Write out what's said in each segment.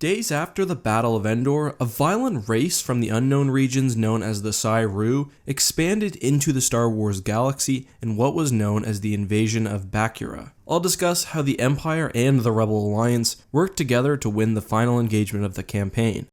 Days after the Battle of Endor, a violent race from the unknown regions known as the Ssi-Ruu expanded into the Star Wars galaxy in what was known as the invasion of Bakura. I'll discuss how the Empire and the Rebel Alliance worked together to win the final engagement of the campaign.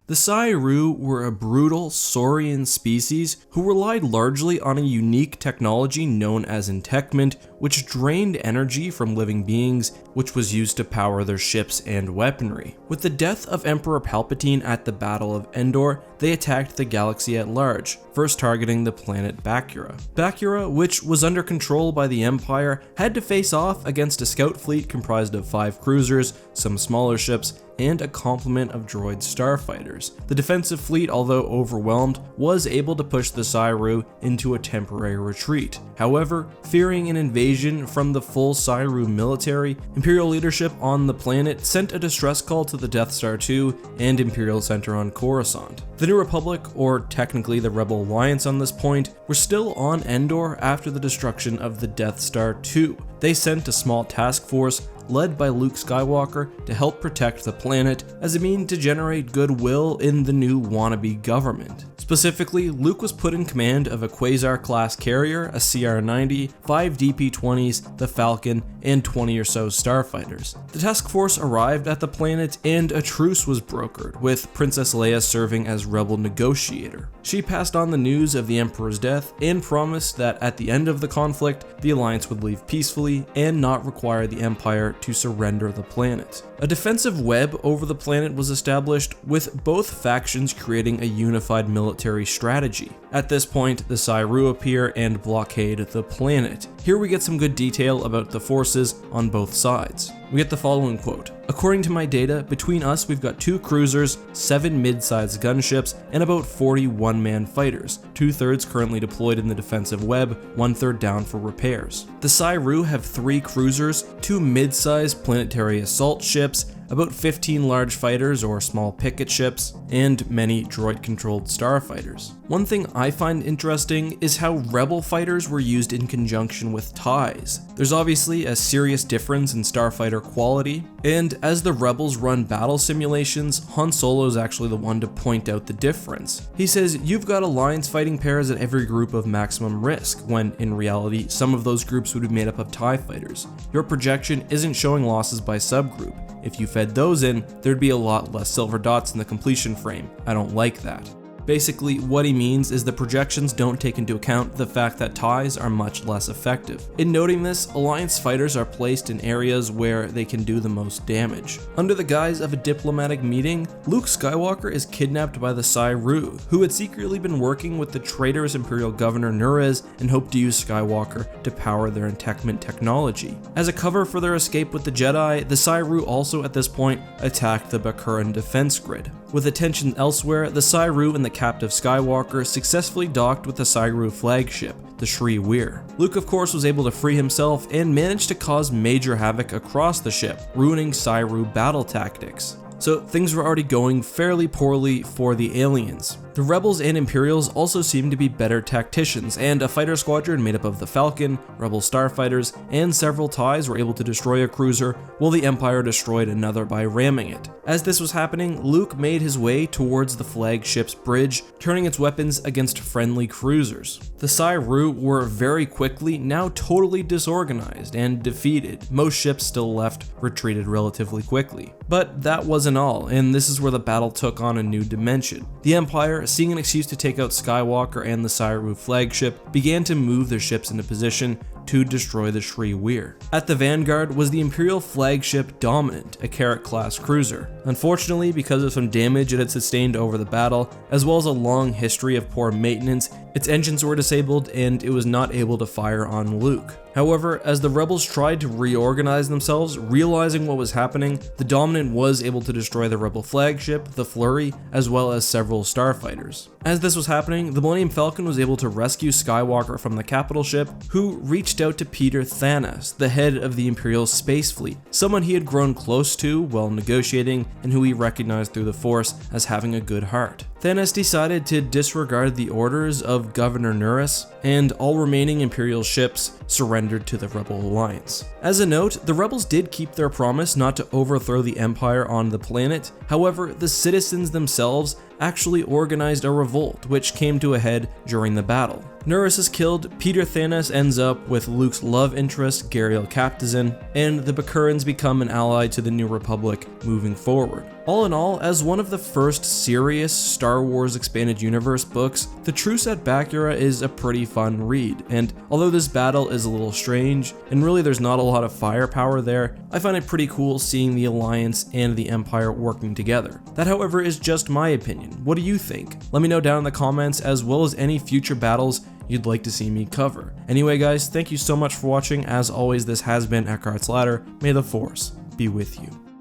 The Ssi-Ruu were a brutal saurian species who relied largely on a unique technology known as entekment, which drained energy from living beings, which was used to power their ships and weaponry. With the death of Emperor Palpatine at the Battle of Endor, they attacked the galaxy at large, first targeting the planet Bakura. Bakura, which was under control by the Empire, had to face off against a scout fleet comprised of 5 cruisers, some smaller ships, and a complement of droid starfighters. The defensive fleet, although overwhelmed, was able to push the Ssi-Ruu into a temporary retreat. However, fearing an invasion from the full Ssi-Ruu military, Imperial leadership on the planet sent a distress call to the Death Star 2 and Imperial Center on Coruscant. The New Republic, or technically the Rebel Alliance on this point, were still on Endor after the destruction of the Death Star 2. They sent a small task force led by Luke Skywalker to help protect the planet as a means to generate goodwill in the new wannabe government. Specifically, Luke was put in command of a Quasar-class carrier, a CR-90, 5 DP-20s, the Falcon, and 20 or so starfighters. The task force arrived at the planet and a truce was brokered, with Princess Leia serving as rebel negotiator. She passed on the news of the Emperor's death and promised that at the end of the conflict, the Alliance would leave peacefully and not require the Empire to surrender the planet. A defensive web over the planet was established, with both factions creating a unified military strategy. At this point, the Ssi-Ruu appear and blockade the planet. Here we get some good detail about the forces on both sides. We get the following quote: "According to my data, between us we've got 2 cruisers, 7 mid-sized gunships, and about 40 one-man fighters, 2/3 currently deployed in the defensive web, 1/3 down for repairs. The Ssi-Ruu have 3 cruisers, 2 mid-sized planetary assault ships, about 15 large fighters or small picket ships, and many droid-controlled starfighters. One thing I find interesting is how Rebel fighters were used in conjunction with TIEs. There's obviously a serious difference in starfighter quality, and as the Rebels run battle simulations, Han Solo is actually the one to point out the difference. He says, "You've got Alliance fighting pairs at every group of maximum risk," when in reality, some of those groups would be made up of TIE fighters. Your projection isn't showing losses by subgroup. If you fed those in, there'd be a lot less silver dots in the completion frame. I don't like that. Basically, what he means is the projections don't take into account the fact that TIEs are much less effective. In noting this, Alliance fighters are placed in areas where they can do the most damage. Under the guise of a diplomatic meeting, Luke Skywalker is kidnapped by the Ssi-Ruu, who had secretly been working with the traitorous Imperial Governor Nurez and hoped to use Skywalker to power their entekment technology. As a cover for their escape with the Jedi, the Ssi-Ruu also at this point attacked the Bakuran defense grid. With attention elsewhere, the Ssi-Ruu and the captive Skywalker successfully docked with the Ssi-Ruu flagship, the Ssi-Ruuk. Luke of course was able to free himself and managed to cause major havoc across the ship, ruining Ssi-Ruu battle tactics. So things were already going fairly poorly for the aliens. The Rebels and Imperials also seemed to be better tacticians, and a fighter squadron made up of the Falcon, Rebel starfighters, and several TIEs were able to destroy a cruiser, while the Empire destroyed another by ramming it. As this was happening, Luke made his way towards the flagship's bridge, turning its weapons against friendly cruisers. The Ssi-Ruu were very quickly now totally disorganized and defeated. Most ships still left retreated relatively quickly. But that wasn't all, and this is where the battle took on a new dimension. The Empire, seeing an excuse to take out Skywalker and the Ssi-Ruu flagship, began to move their ships into position to destroy the Ssi-Ruuk. At the vanguard was the Imperial flagship Dominant, a Carrot-class cruiser. Unfortunately, because of some damage it had sustained over the battle, as well as a long history of poor maintenance, its engines were disabled and it was not able to fire on Luke. However, as the Rebels tried to reorganize themselves, realizing what was happening, the Dominant was able to destroy the Rebel flagship, the Flurry, as well as several starfighters. As this was happening, the Millennium Falcon was able to rescue Skywalker from the capital ship, who reached out to Peter Thanas, the head of the Imperial space fleet, someone he had grown close to while negotiating and who he recognized through the Force as having a good heart. Thanos decided to disregard the orders of Governor Nurus, and all remaining Imperial ships surrendered to the Rebel Alliance. As a note, the Rebels did keep their promise not to overthrow the Empire on the planet. However, the citizens themselves actually organized a revolt, which came to a head during the battle. Nurus is killed, Peter Thanos ends up with Luke's love interest, Gariel Captazin, and the Bakurans become an ally to the New Republic moving forward. All in all, as one of the first serious Star Wars Expanded Universe books, The Truce at Bakura is a pretty fun read, and although this battle is a little strange, and really there's not a lot of firepower there, I find it pretty cool seeing the Alliance and the Empire working together. That, however, is just my opinion. What do you think? Let me know down in the comments, as well as any future battles you'd like to see me cover. Anyway guys, thank you so much for watching. As always, this has been EckhartsLadder. May the Force be with you.